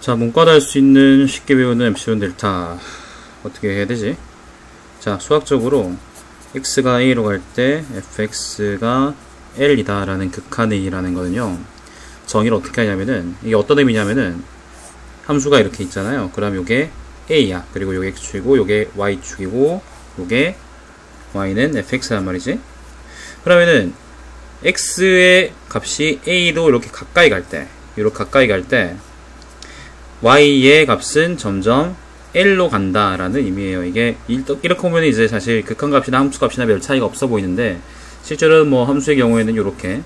자, 문과도 할 수 있는 쉽게 배우는 엡실론 델타 어떻게 해야 되지? 자, 수학적으로 x가 a로 갈 때 fx가 l이다 라는 극한의라는 거는요, 정의를 어떻게 하냐면은, 이게 어떤 의미냐면은 함수가 이렇게 있잖아요. 그럼 요게 a야. 그리고 요게 x축이고 요게 y축이고 요게 y는 fx란 말이지. 그러면은 x의 값이 a로 이렇게 가까이 갈 때, 이렇게 가까이 갈 때 y의 값은 점점 l로 간다라는 의미예요. 이게 이렇게 보면 이제 사실 극한값이나 함수값이나 별 차이가 없어 보이는데, 실제로는 뭐 함수의 경우에는 이렇게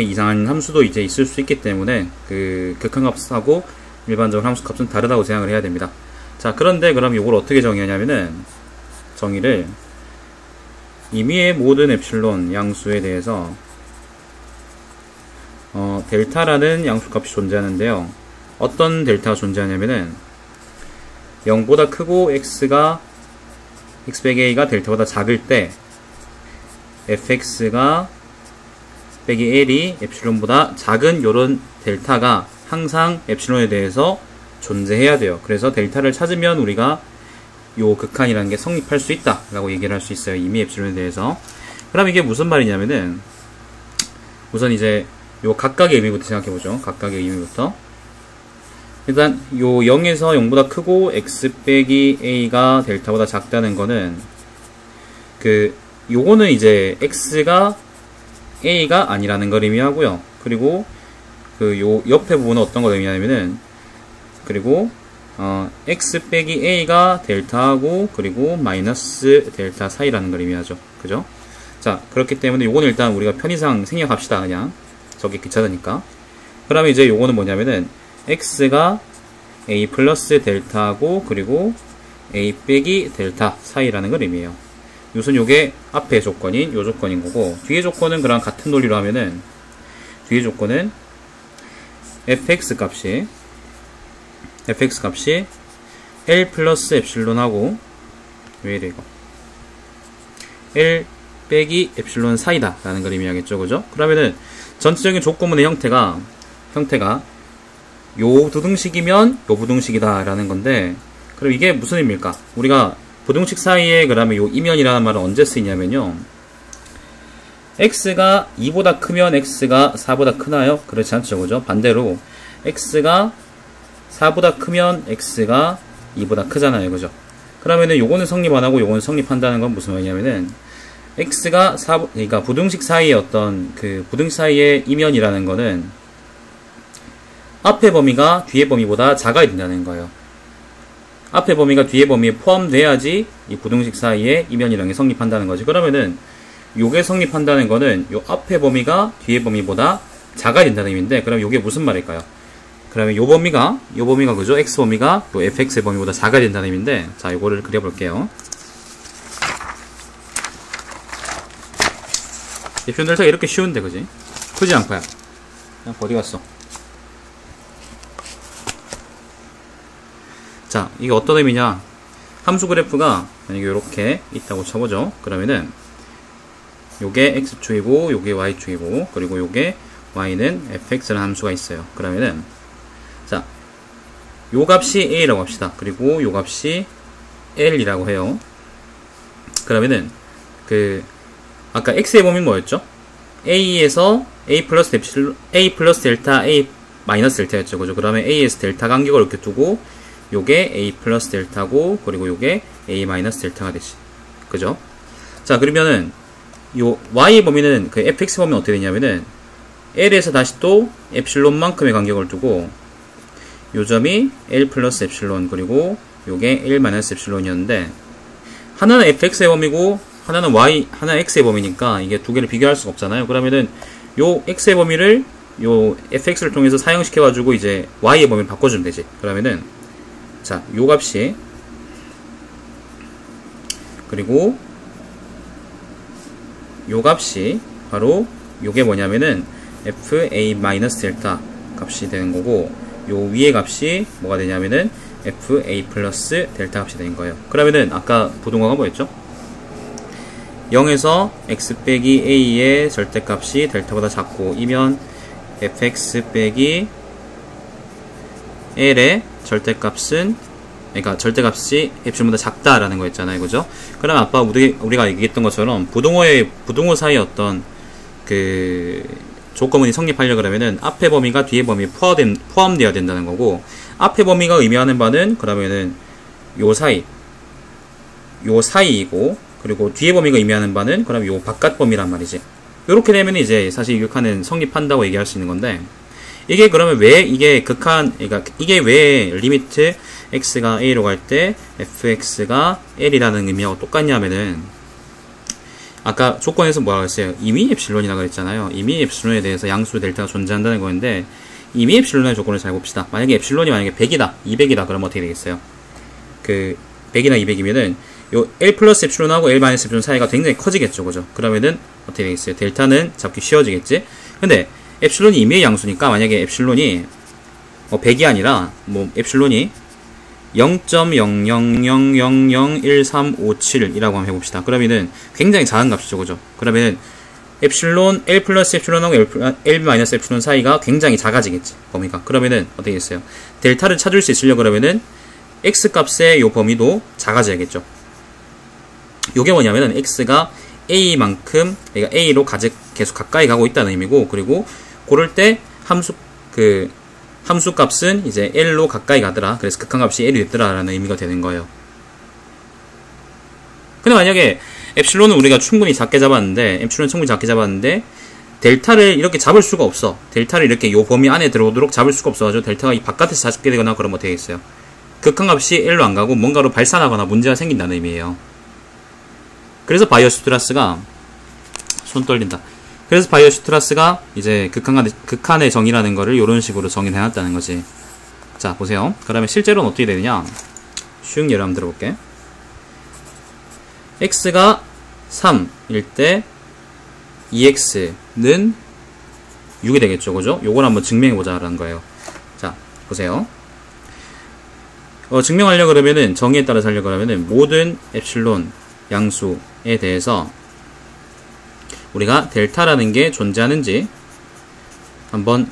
이상한 함수도 이제 있을 수 있기 때문에 그 극한값하고 일반적으로 함수값은 다르다고 생각을 해야 됩니다. 자, 그런데 그럼 이걸 어떻게 정의하냐면은, 정의를 임의의 모든 엡실론 양수에 대해서 델타라는 양수값이 존재하는데요. 어떤 델타가 존재하냐면은 0보다 크고 x가 x-a가 델타보다 작을 때 fx가 빼기 l이 엡실론보다 작은 요런 델타가 항상 엡실론에 대해서 존재해야 돼요. 그래서 델타를 찾으면 우리가 요 극한이라는 게 성립할 수 있다 라고 얘기를 할 수 있어요. 이미 엡실론에 대해서. 그럼 이게 무슨 말이냐면은, 우선 이제 요 각각의 의미부터 생각해보죠. 각각의 의미부터. 일단 요 0에서 0보다 크고 x 빼기 a가 델타보다 작다는 거는, 요거는 이제 x가 a가 아니라는 걸 의미하고요. 그리고 요 옆에 부분은 어떤 걸 의미하냐면은, 그리고 x 빼기 a가 델타하고 그리고 마이너스 델타 사이라는 걸 의미하죠. 그죠? 자, 그렇기 때문에 요거는 일단 우리가 편의상 생략합시다. 그냥 저기 귀찮으니까. 그러면 이제 요거는 뭐냐면은 x가 a 플러스 델타하고 그리고 a 빼기 델타 사이라는 걸 의미해요. 우선 요게 앞에 조건인 요 조건인 거고, 뒤에 조건은 그랑 같은 논리로 하면은, 뒤에 조건은 fx 값이 l 플러스 엡실론하고, 왜 이래 이거, l 빼기 엡실론 사이다 라는 걸 의미하겠죠. 그죠? 그러면은 전체적인 조건문의 형태가 요 부등식이면 요 부등식이다 라는 건데, 그럼 이게 무슨 의미일까? 우리가 부등식 사이에 그러면 요 이면이라는 말은 언제 쓰이냐면요, x가 2보다 크면 x가 4보다 크나요? 그렇지 않죠. 그죠? 반대로 x가 4보다 크면 x가 2보다 크잖아요. 그죠? 그러면은 요거는 성립 안 하고 요거는 성립한다는 건 무슨 말이냐면은, x가 그러니까 부등식 사이의 어떤 부등식 사이의 이면이라는 거는 앞의 범위가 뒤의 범위보다 작아야 된다는 거예요. 앞의 범위가 뒤의 범위에 포함돼야지 이 부등식 사이의 이면이라는 게 성립한다는 거지. 그러면은 요게 성립한다는 거는 요 앞의 범위가 뒤의 범위보다 작아야 된다는 의미인데, 그럼 요게 무슨 말일까요? 그러면 요 범위가 그죠? x 범위가 요 fx의 범위보다 작아야 된다는 의미인데, 자, 요거를 그려볼게요. 엡실론 델타가 이렇게 쉬운데, 그지? 크지 않고요. 그냥 어디 갔어? 자, 이게 어떤 의미냐? 함수 그래프가 만약에 이렇게 있다고 쳐보죠. 그러면은 요게 x축이고 요게 y축이고 그리고 요게 y는 fx라는 함수가 있어요. 그러면은, 자, 요 값이 a라고 합시다. 그리고 요 값이 l이라고 해요. 그러면은 아까 x의 범위는 뭐였죠? a에서 a 플러스 델타 a 마이너스 델타였죠. 그죠? 그러면 a에서 델타 간격을 이렇게 두고 요게 a 플러스 델타고 그리고 요게 a 마이너스 델타가 되지. 그죠? 자, 그러면은 요 y 범위는 fx 범위는 어떻게 되냐면은, l에서 다시 또 엡실론만큼의 간격을 두고 요 점이 l 플러스 엡실론 그리고 요게 l 마이너스 엡실론이었는데, 하나는 fx의 범위고 하나는 x의 범위니까 이게 두 개를 비교할 수가 없잖아요. 그러면은 요 x의 범위를 요 fx를 통해서 사용시켜가지고 이제 y의 범위를 바꿔주면 되지. 그러면은, 자, 요 값이, 그리고 요 값이 바로 요게 뭐냐면은 fa-델타 값이 되는 거고, 요 위의 값이 뭐가 되냐면은 fa 플러스 델타 값이 되는 거예요. 그러면은 아까 부등호가 뭐였죠? 0에서 x 빼기 a의 절대값이 델타보다 작고 이면 fx 빼기 L의 절대값은, 그러니까 절대값이 엡실론보다 작다라는 거였잖아요. 그죠? 그럼 아까 우리가 얘기했던 것처럼 부등호 사이에 어떤 그 조건문이 성립하려고 그러면은 앞의 범위가 뒤의 범위에 포함되어야 된다는 거고, 앞의 범위가 의미하는 바는 그러면은 요 사이이고, 그리고 뒤의 범위가 의미하는 바는 그럼 요 바깥 범위란 말이지. 요렇게 되면 이제 사실 극한은 성립한다고 얘기할 수 있는 건데, 이게 그러면 왜 이게 그러니까 이게 왜 리미트 x가 a로 갈 때 fx가 l이라는 의미하고 똑같냐면은, 아까 조건에서 뭐라고 했어요? 이미 엡실론이라고 했잖아요. 이미 엡실론에 대해서 양수 델타가 존재한다는 거였는데, 이미 엡실론의 조건을 잘 봅시다. 만약에 엡실론이 만약에 100이다, 200이다, 그러면 어떻게 되겠어요? 그 100이나 200이면은 요 L 플러스 엡실론하고 L 마이너스 엡실론 사이가 굉장히 커지겠죠, 그죠? 그러면은 어떻게 되겠어요? 델타는 잡기 쉬워지겠지? 근데 엡실론이 임의의 양수니까, 만약에 엡실론이 100이 아니라 뭐 엡실론이 0.00001357이라고 한번 해봅시다. 그러면은 굉장히 작은 값이죠, 그죠? 그러면은 엡실론, L 플러스 엡실론하고 L 마이너스 엡실론 사이가 굉장히 작아지겠지, 범위가. 그러면은 어떻게 됐어요? 델타를 찾을 수 있으려고 그러면은 x 값의 요 범위도 작아져야겠죠. 요게 뭐냐면은 x가 a만큼, 그러니까 a로 계속 가까이 가고 있다는 의미고, 그리고 그럴 때 함수 값은 이제 l로 가까이 가더라. 그래서 극한값이 l이 됐더라라는 의미가 되는 거예요. 근데 만약에 엡실론은 우리가 충분히 작게 잡았는데, 델타를 이렇게 잡을 수가 없어. 델타를 이렇게 요 범위 안에 들어오도록 잡을 수가 없어가지고 델타가 이 바깥에서 잡게 되거나 그러면 어떻게 되겠어요? 극한값이 l로 안 가고 뭔가로 발산하거나 문제가 생긴다는 의미예요. 그래서 바이어슈트라스가 손 떨린다. 그래서 바이어슈트라스가 이제 극한의 정의라는 거를 이런 식으로 정의해놨다는 거지. 자, 보세요. 그러면 실제로는 어떻게 되느냐? 쉬운 예를 한번 들어볼게. x가 3일 때 2x는 6이 되겠죠, 그죠? 요걸 한번 증명해보자라는 거예요. 자, 보세요. 증명하려고 그러면은, 정의에 따라서 하려고 그러면은, 모든 엡실론 양수에 대해서 우리가 델타라는 게 존재하는지 한번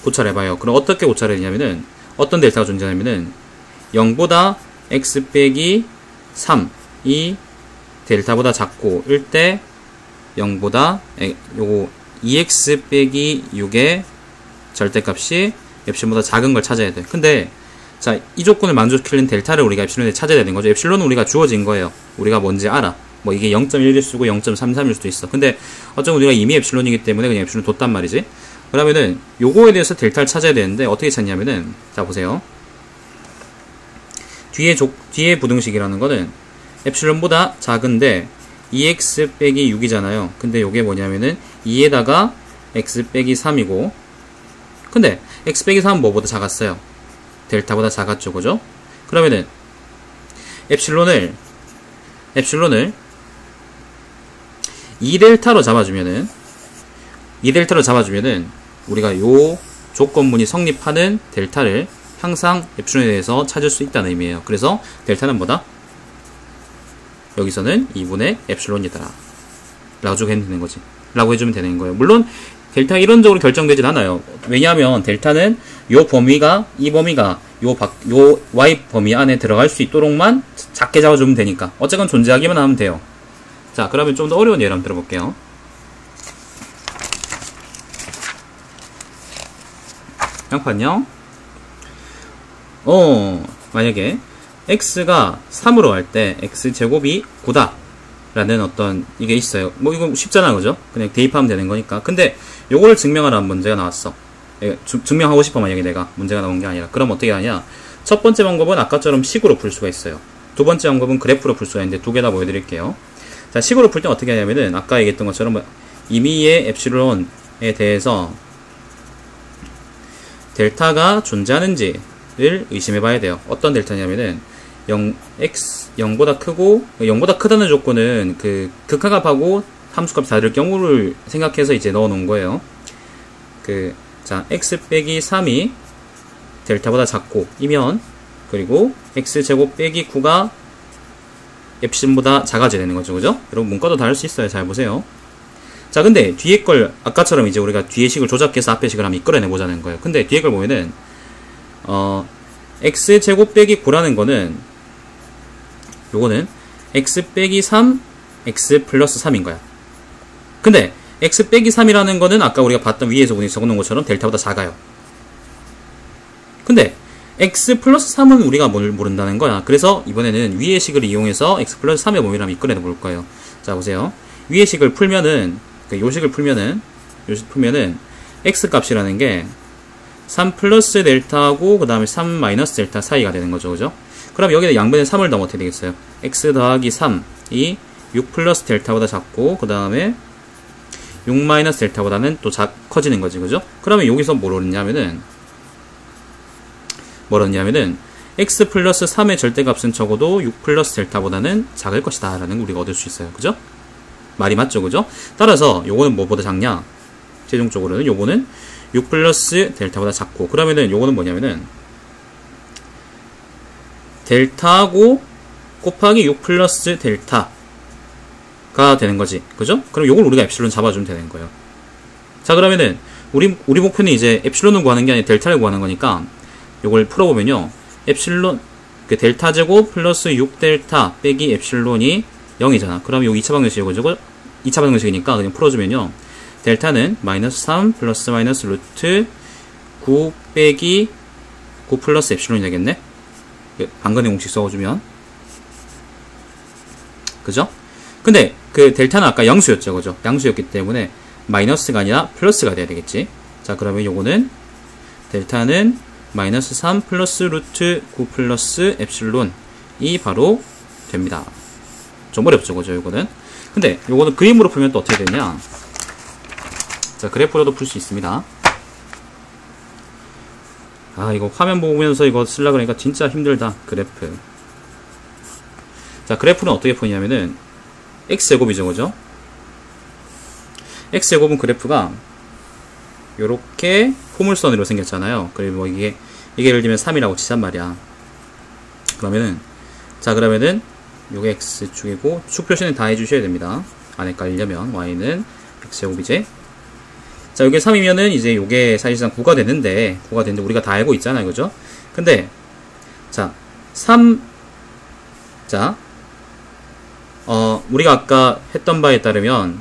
고찰해봐요. 그럼 어떻게 고찰해야 되냐면은, 어떤 델타가 존재하냐면은, 0보다 x 빼기 3이 델타보다 작고, 일 때 0보다, 요거 2x 빼기 6의 절대값이 엡실론보다 작은 걸 찾아야 돼. 근데, 자, 이 조건을 만족시키는 델타를 우리가 엡실론에 찾아야 되는 거죠. 엡실론은 우리가 주어진 거예요. 우리가 뭔지 알아. 뭐 이게 0.1일 수고 0.33일 수도 있어. 근데 어쩌면 우리가 이미 엡실론이기 때문에 그냥 엡실론 뒀단 말이지. 그러면은 요거에 대해서 델타를 찾아야 되는데 어떻게 찾냐면은, 자 보세요. 뒤에 부등식이라는 거는 엡실론보다 작은데 2x 빼기 6이잖아요. 근데 요게 뭐냐면은 2에다가 x 빼기 3이고, 근데 x 빼기 3은 뭐보다 작았어요? 델타보다 작았죠, 그죠? 그러면은 엡실론을 2델타로 잡아주면은 우리가 요 조건문이 성립하는 델타를 항상 엡실론에 대해서 찾을 수 있다는 의미예요. 그래서 델타는 뭐다? 여기서는 2분의 엡실론이다 라고 해주면 되는 거예요. 물론 델타가 이론적으로 결정되진 않아요. 왜냐하면 델타는 요 범위가, 이 범위가 요 y 범위 안에 들어갈 수 있도록만 작게 잡아주면 되니까. 어쨌건 존재하기만 하면 돼요. 자, 그러면 좀 더 어려운 예를 한번 들어볼게요. 양판요. 만약에 x가 3으로 할 때 x제곱이 9다 라는 어떤 이게 있어요. 뭐 이거 쉽잖아, 그죠? 그냥 대입하면 되는 거니까. 근데 요거를 증명하라는 문제가 나왔어. 증명하고 싶어, 만약에 내가. 문제가 나온 게 아니라. 그럼 어떻게 하냐? 첫 번째 방법은 아까처럼 식으로 풀 수가 있어요. 두 번째 방법은 그래프로 풀 수가 있는데 두 개 다 보여드릴게요. 자, 식으로 풀 때 어떻게 하냐면은 아까 얘기했던 것처럼 임의의 엡실론에 대해서 델타가 존재하는지를 의심해 봐야 돼요. 어떤 델타냐면은 0보다 크고, 0보다 크다는 조건은 그 극한값하고 함수값이 다를 경우를 생각해서 이제 넣어 놓은 거예요. 자, x 빼기 3이 델타보다 작고 이면, 그리고 x제곱 빼기 9가 엡실론보다 작아져야 되는 거죠, 그죠? 여러분 문과도 다를 수 있어요. 잘 보세요. 자, 근데 뒤에 걸 아까처럼 이제 우리가 뒤에 식을 조작해서 앞에 식을 한번 이끌어내 보자는 거예요. 근데 뒤에 걸 보면은 x제곱 빼기 9라는 거는 요거는 x 빼기 3, x 플러스 3인 거야. 근데 x 빼기 3이라는 거는 아까 우리가 봤던 위에서 우리 적어놓은 것처럼 델타보다 작아요. 근데 x 플러스 3은 우리가 모른다는 거야. 그래서 이번에는 위의 식을 이용해서 x 플러스 3의 범위를 한번 이끌어내 볼 거예요. 자, 보세요. 위의 식을 풀면은, 요 식을 풀면은 x 값이라는 게 3 플러스 델타하고 그 다음에 3 마이너스 델타 사이가 되는 거죠. 그죠? 그럼 여기다 양변에 3을 넣으면 어떻게 되겠어요? x 더하기 3이 6 플러스 델타보다 작고 그 다음에 6 마이너스 델타보다는 또 커지는 거지. 그죠? 그러면 여기서 뭘 얻냐면은 x 플러스 3의 절대값은 적어도 6 플러스 델타보다는 작을 것이다 라는 걸 우리가 얻을 수 있어요. 그죠? 말이 맞죠? 그죠? 따라서 요거는 뭐보다 작냐? 최종적으로는 요거는 6 플러스 델타보다 작고, 그러면은 요거는 뭐냐면은 델타하고 곱하기 6 플러스 델타가 되는 거지. 그죠? 그럼 요걸 우리가 엡실론 잡아주면 되는 거예요. 자, 그러면은 우리 목표는 이제 엡실론을 구하는 게 아니라 델타를 구하는 거니까 요걸 풀어보면요, 엡실론 그 델타 제곱 플러스 6델타 빼기 엡실론이 0이잖아. 그럼 요 2차 방정식이고 2차 방정식이니까 그냥 풀어주면요, 델타는 마이너스 3 플러스 마이너스 루트 9 빼기 9 플러스 엡실론이 되겠네. 방근의 공식 써주면. 그죠? 근데 그 델타는 아까 양수였죠. 그죠? 양수였기 때문에 마이너스가 아니라 플러스가 돼야 되겠지. 자, 그러면 요거는 델타는 마이너스 3 플러스 루트 9 플러스 엡실론이 바로 됩니다. 좀 어렵죠. 그죠? 요거는. 근데 요거는 그림으로 풀면 또 어떻게 되냐? 자, 그래프로도 풀 수 있습니다. 아, 이거 화면 보면서 이거 쓰려고 그러니까 진짜 힘들다. 그래프. 자, 그래프는 어떻게 푸냐면은 x제곱이죠. 그죠? x제곱은 그래프가 요렇게 포물선으로 생겼잖아요. 그리고 뭐 이게 예를 들면 3이라고 치잔 말이야. 그러면은, 자, 그러면은 요게 x축이고 축 표시는 다 해주셔야 됩니다. 안 헷갈리려면. y는 x제곱이지. 자, 요게 3이면은 이제 요게 사실상 9가 되는데 우리가 다 알고 있잖아요. 그죠? 근데 자, 3, 자, 우리가 아까 했던 바에 따르면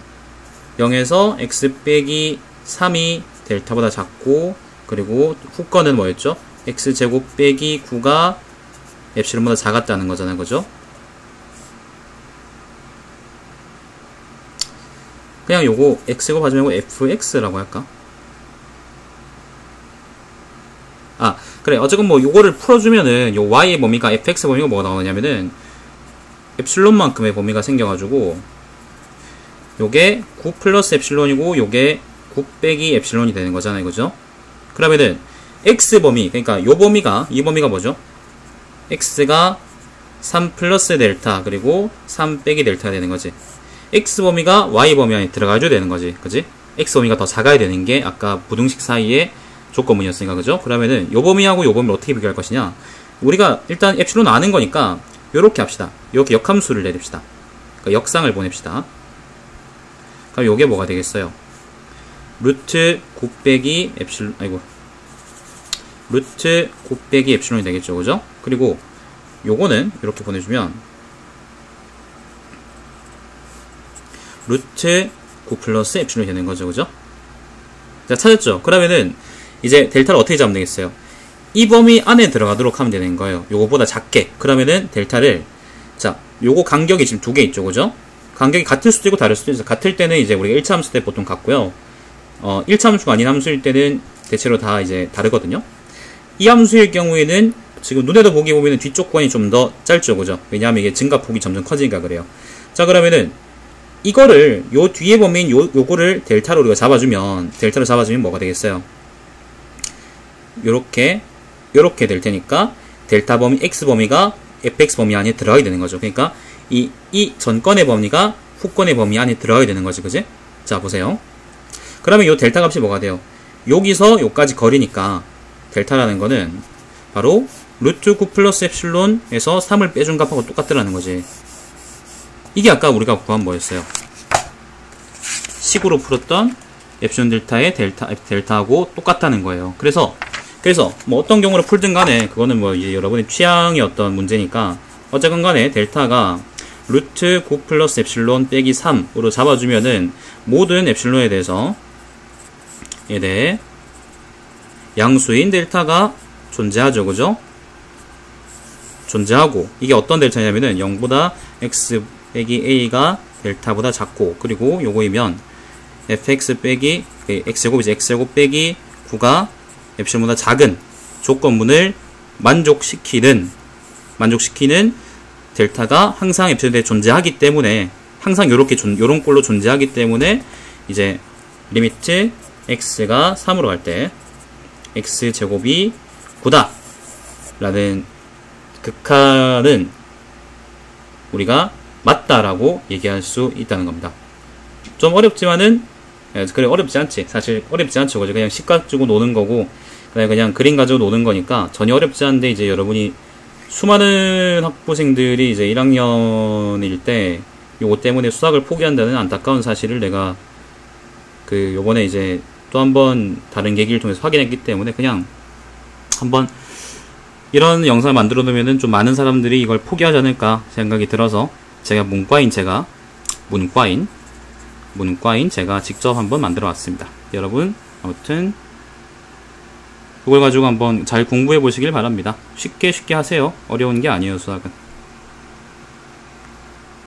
0에서 x 빼기 3이 델타보다 작고, 그리고 후 거는 뭐였죠? x제곱 빼기 9가 엡실론보다 작았다는 거잖아요. 그죠? 그냥 요거 x제곱 하지 말고 fx라고 할까? 아, 그래. 어쨌건 뭐 요거를 풀어주면은 요 y의 범위가 fx 범위가 뭐가 나오냐면은 엡실론만큼의 범위가 생겨가지고 요게 9 플러스 엡실론이고 요게 9 빼기 엡실론이 되는 거잖아요. 그죠? 그러면은 x 범위, 그러니까 요 범위가, 이 범위가 뭐죠? x가 3 플러스 델타 그리고 3 빼기 델타가 되는 거지. x 범위가 y 범위 안에 들어가줘야 되는 거지. 그지? x 범위가 더 작아야 되는 게 아까 부등식 사이의 조건문이었으니까. 그죠? 그러면은 요 범위하고 요 범위를 어떻게 비교할 것이냐? 우리가 일단 엡실론 아는 거니까 요렇게 합시다. 요렇게 역함수를 내립시다. 그러니까 역상을 보냅시다. 그럼 요게 뭐가 되겠어요? 루트 9 빼기 엡실론, 루트 9 빼기 엡실론이 되겠죠. 그죠? 그리고 요거는 이렇게 보내주면 루트 9 플러스 엡실론이 되는 거죠. 그죠? 자, 찾았죠? 그러면은 이제 델타를 어떻게 잡으면 되겠어요? 이 범위 안에 들어가도록 하면 되는 거예요. 요거보다 작게. 그러면은 델타를, 자, 요거 간격이 지금 두 개 있죠. 그죠? 간격이 같을 수도 있고 다를 수도 있어요. 같을 때는 이제 우리가 1차 함수 때 보통 같고요. 1차 함수가 아닌 함수일 때는 대체로 다 이제 다르거든요. 이 함수일 경우에는 지금 눈에도 보기 보면은 뒤쪽 구간이 좀 더 짧죠. 그죠? 왜냐하면 이게 증가폭이 점점 커지니까 그래요. 자, 그러면은 이거를 요 뒤에 범위인 요거를 델타로 우리가 잡아주면 뭐가 되겠어요? 요렇게 될 테니까 델타 범위 x 범위가 fx 범위 안에 들어가게 되는 거죠. 그러니까 이 전건의 범위가 후건의 범위 안에 들어가게 되는 거지. 그지? 자, 보세요. 그러면 요 델타 값이 뭐가 돼요? 여기서 요까지 거리니까 델타라는 거는 바로 루트 9 플러스 엡실론에서 3을 빼준 값하고 똑같더라는 거지. 이게 아까 우리가 구한 뭐였어요? 식으로 풀었던 엡실론 델타의 델타하고 똑같다는 거예요. 그래서 그래서 뭐 어떤 경우로 풀든 간에 그거는 뭐 이제 여러분의 취향의 어떤 문제니까 어쨌건 간에 델타가 루트 9 플러스 엡실론 빼기 3으로 잡아주면은 모든 엡실론에 대해서 에 대해 양수인 델타가 존재하죠. 그죠? 존재하고 이게 어떤 델타냐면은 0보다 x 빼기 a가 델타보다 작고 그리고 요거이면 fx 빼기 x제곱이지 x제곱 빼기 9가 엡실론보다 작은 조건문을 만족시키는 델타가 항상 엡실론에 존재하기 때문에 항상 요런 꼴로 존재하기 때문에 이제 리미트 x가 3으로 갈 때 x제곱이 9다 라는 극한은 우리가 맞다라고 얘기할 수 있다는 겁니다. 좀 어렵지만은 그래 어렵지 않지. 사실 어렵지 않죠. 그냥 식 가지고 노는 거고 그냥 그림 가지고 노는 거니까 전혀 어렵지 않은데 이제 여러분이 수많은 학부생들이 이제 1학년일 때 요거 때문에 수학을 포기한다는 안타까운 사실을 내가 요번에 이제 또 한번 다른 계기를 통해서 확인했기 때문에 그냥 한번 이런 영상을 만들어 놓으면은 좀 많은 사람들이 이걸 포기하지 않을까 생각이 들어서 제가 문과인 제가 직접 한번 만들어 왔습니다. 여러분 아무튼 그걸 가지고 한번 잘 공부해 보시길 바랍니다. 쉽게 하세요. 어려운 게 아니에요, 수학은.